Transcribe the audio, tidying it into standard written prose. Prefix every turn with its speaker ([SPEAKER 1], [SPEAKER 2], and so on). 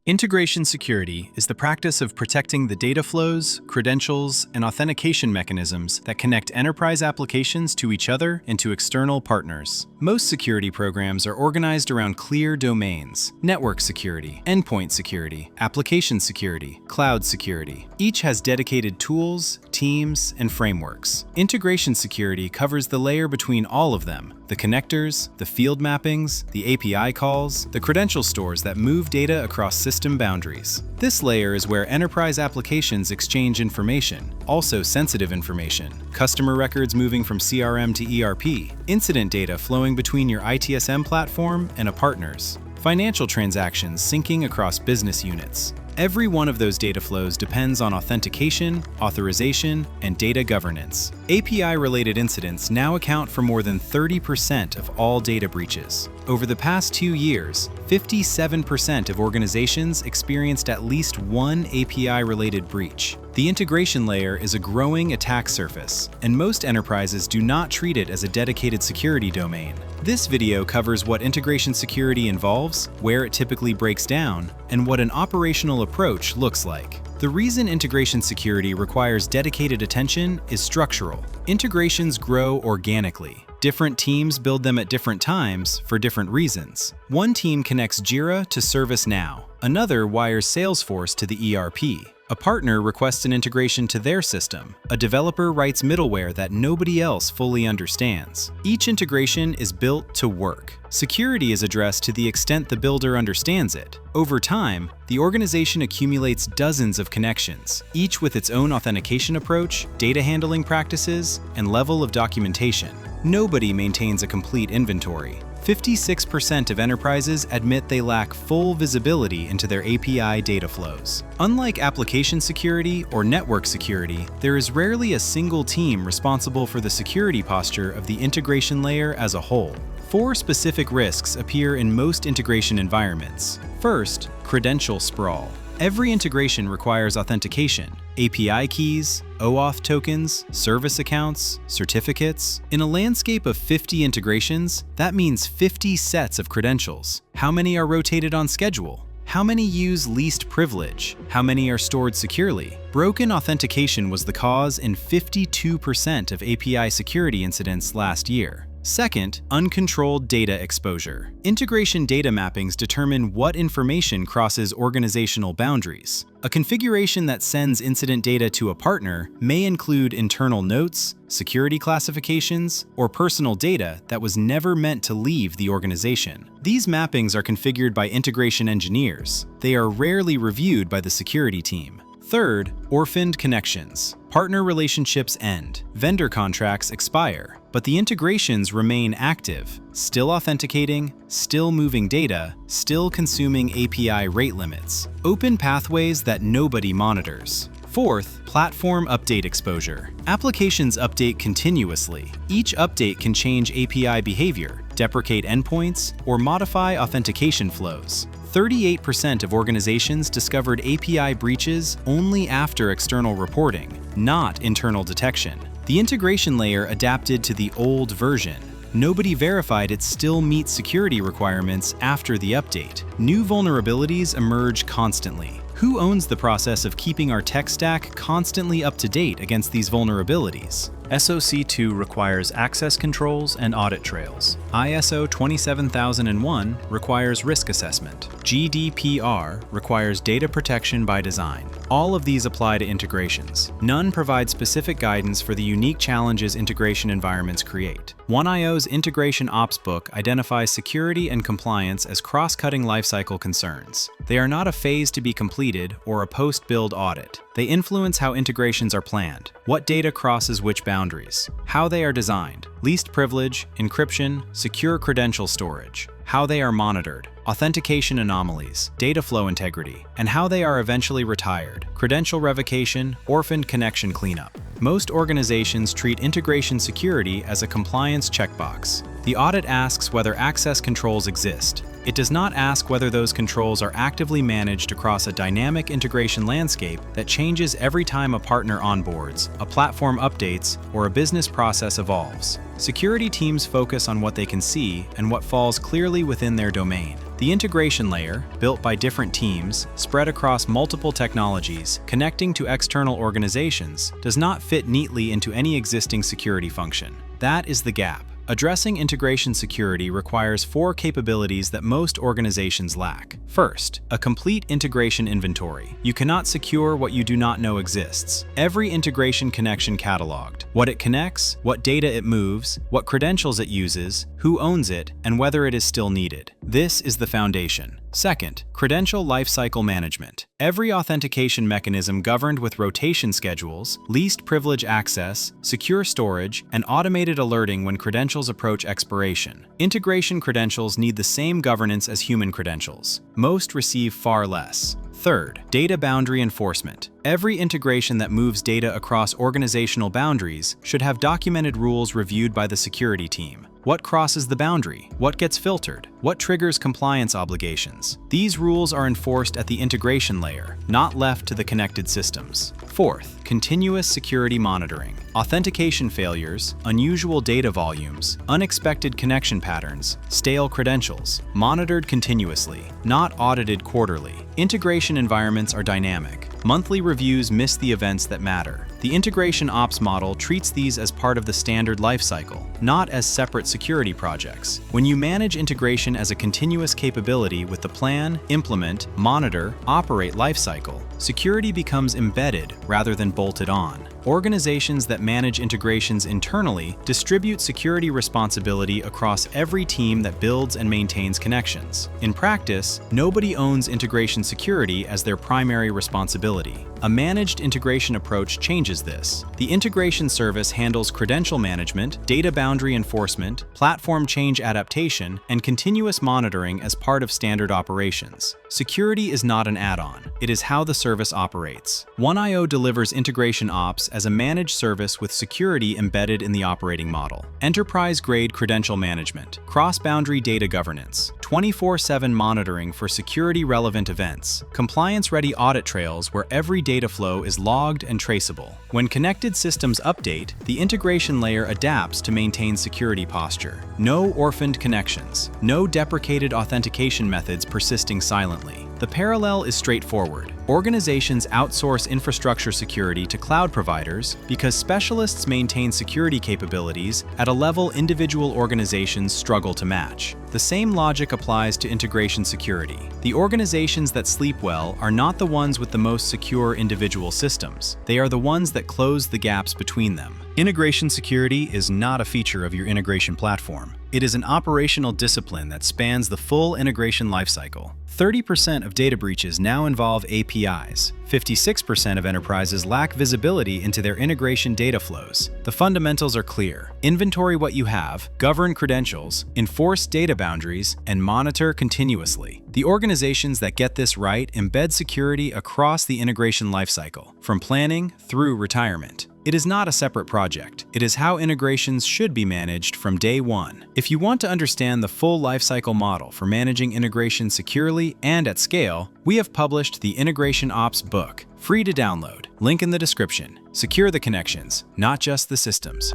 [SPEAKER 1] Integration security is the practice of protecting the data flows, credentials, and authentication mechanisms that connect enterprise applications to each other and to external partners. Most security programs are organized around clear domains: network security, endpoint security, application security, cloud security. Each has dedicated tools, teams, and frameworks. Integration security covers the layer between all of them: the connectors, the field mappings, the API calls, the credential stores that move data across system boundaries. This layer is where enterprise applications exchange information, also sensitive information, customer records moving from CRM to ERP, incident data flowing between your ITSM platform and a partner's, financial transactions syncing across business units. Every one of those data flows depends on authentication, authorization, and data governance. API-related incidents now account for more than 30% of all data breaches. Over the past 2 years, 57% of organizations experienced at least one API-related breach. The integration layer is a growing attack surface, and most enterprises do not treat it as a dedicated security domain. This video covers what integration security involves, where it typically breaks down, and what an operational approach looks like. The reason integration security requires dedicated attention is structural. Integrations grow organically. Different teams build them at different times for different reasons. One team connects Jira to ServiceNow. Another wires Salesforce to the ERP. A partner requests an integration to their system. A developer writes middleware that nobody else fully understands. Each integration is built to work. Security is addressed to the extent the builder understands it. Over time, the organization accumulates dozens of connections, each with its own authentication approach, data handling practices, and level of documentation. Nobody maintains a complete inventory. 56% of enterprises admit they lack full visibility into their API data flows. Unlike application security or network security, there is rarely a single team responsible for the security posture of the integration layer as a whole. 4 specific risks appear in most integration environments. First, credential sprawl. Every integration requires authentication: API keys, OAuth tokens, service accounts, certificates. In a landscape of 50 integrations, that means 50 sets of credentials. How many are rotated on schedule? How many use least privilege? How many are stored securely? Broken authentication was the cause in 52% of API security incidents last year. Second, uncontrolled data exposure. Integration data mappings determine what information crosses organizational boundaries. A configuration that sends incident data to a partner may include internal notes, security classifications, or personal data that was never meant to leave the organization. These mappings are configured by integration engineers. They are rarely reviewed by the security team. Third, orphaned connections. Partner relationships end, vendor contracts expire, but the integrations remain active, still authenticating, still moving data, still consuming API rate limits. Open pathways that nobody monitors. Fourth, platform update exposure. Applications update continuously. Each update can change API behavior, deprecate endpoints, or modify authentication flows. 38% of organizations discovered API breaches only after external reporting, not internal detection. The integration layer adapted to the old version. Nobody verified it still meets security requirements after the update. New vulnerabilities emerge constantly. Who owns the process of keeping our tech stack constantly up to date against these vulnerabilities? SOC 2 requires access controls and audit trails. ISO 27001 requires risk assessment. GDPR requires data protection by design. All of these apply to integrations. None provide specific guidance for the unique challenges integration environments create. ONEiO's Integration Ops book identifies security and compliance as cross-cutting lifecycle concerns. They are not a phase to be completed or a post-build audit. They influence how integrations are planned, what data crosses which boundaries, how they are designed, least privilege, encryption, secure credential storage, how they are monitored, authentication anomalies, data flow integrity, and how they are eventually retired, credential revocation, orphaned connection cleanup. Most organizations treat integration security as a compliance checkbox. The audit asks whether access controls exist. It does not ask whether those controls are actively managed across a dynamic integration landscape that changes every time a partner onboards, a platform updates, or a business process evolves. Security teams focus on what they can see and what falls clearly within their domain. The The integration layer, built by different teams, spread across multiple technologies, connecting to external organizations, does not fit neatly into any existing security function. That is the gap. Addressing integration security requires 4 capabilities that most organizations lack. First, a complete integration inventory. You cannot secure what you do not know exists. Every integration connection cataloged. What it connects, what data it moves, what credentials it uses, who owns it, and whether it is still needed. This is the foundation. Second, credential lifecycle management. Every authentication mechanism governed with rotation schedules, least privilege access, secure storage, and automated alerting when credentials approach expiration. Integration credentials need the same governance as human credentials. Most receive far less. Third, data boundary enforcement. Every integration that moves data across organizational boundaries should have documented rules reviewed by the security team. What crosses the boundary? What gets filtered? What triggers compliance obligations? These rules are enforced at the integration layer, not left to the connected systems. Fourth, continuous security monitoring. Authentication failures, unusual data volumes, unexpected connection patterns, stale credentials, monitored continuously, not audited quarterly. Integration environments are dynamic. Monthly reviews miss the events that matter. The integration ops model treats these as part of the standard lifecycle, not as separate security projects. When you manage integration as a continuous capability with the plan, implement, monitor, operate lifecycle, security becomes embedded rather than bolted on. Organizations that manage integrations internally distribute security responsibility across every team that builds and maintains connections. In practice, nobody owns integration security as their primary responsibility. A managed integration approach changes this. The integration service handles credential management, data boundary enforcement, platform change adaptation, and continuous monitoring as part of standard operations. Security is not an add-on. It is how the service operates. ONEiO delivers integration ops as a managed service with security embedded in the operating model. Enterprise-grade credential management, cross-boundary data governance, 24/7 monitoring for security-relevant events, compliance-ready audit trails where every data flow is logged and traceable. When connected systems update, the integration layer adapts to maintain security posture. No orphaned connections, no deprecated authentication methods persisting silently. The parallel is straightforward. Organizations outsource infrastructure security to cloud providers because specialists maintain security capabilities at a level individual organizations struggle to match. The same logic applies to integration security. The organizations that sleep well are not the ones with the most secure individual systems. They are the ones that close the gaps between them. Integration security is not a feature of your integration platform. It is an operational discipline that spans the full integration lifecycle. 30% of data breaches now involve APIs. 56% of enterprises lack visibility into their integration data flows. The fundamentals are clear. Inventory what you have, govern credentials, enforce data boundaries, and monitor continuously. The organizations that get this right embed security across the integration lifecycle, from planning through retirement. It is not a separate project. It is how integrations should be managed from day one. If you want to understand the full lifecycle model for managing integration securely and at scale, we have published the Integration Ops book, free to download. Link in the description. Secure the connections, not just the systems.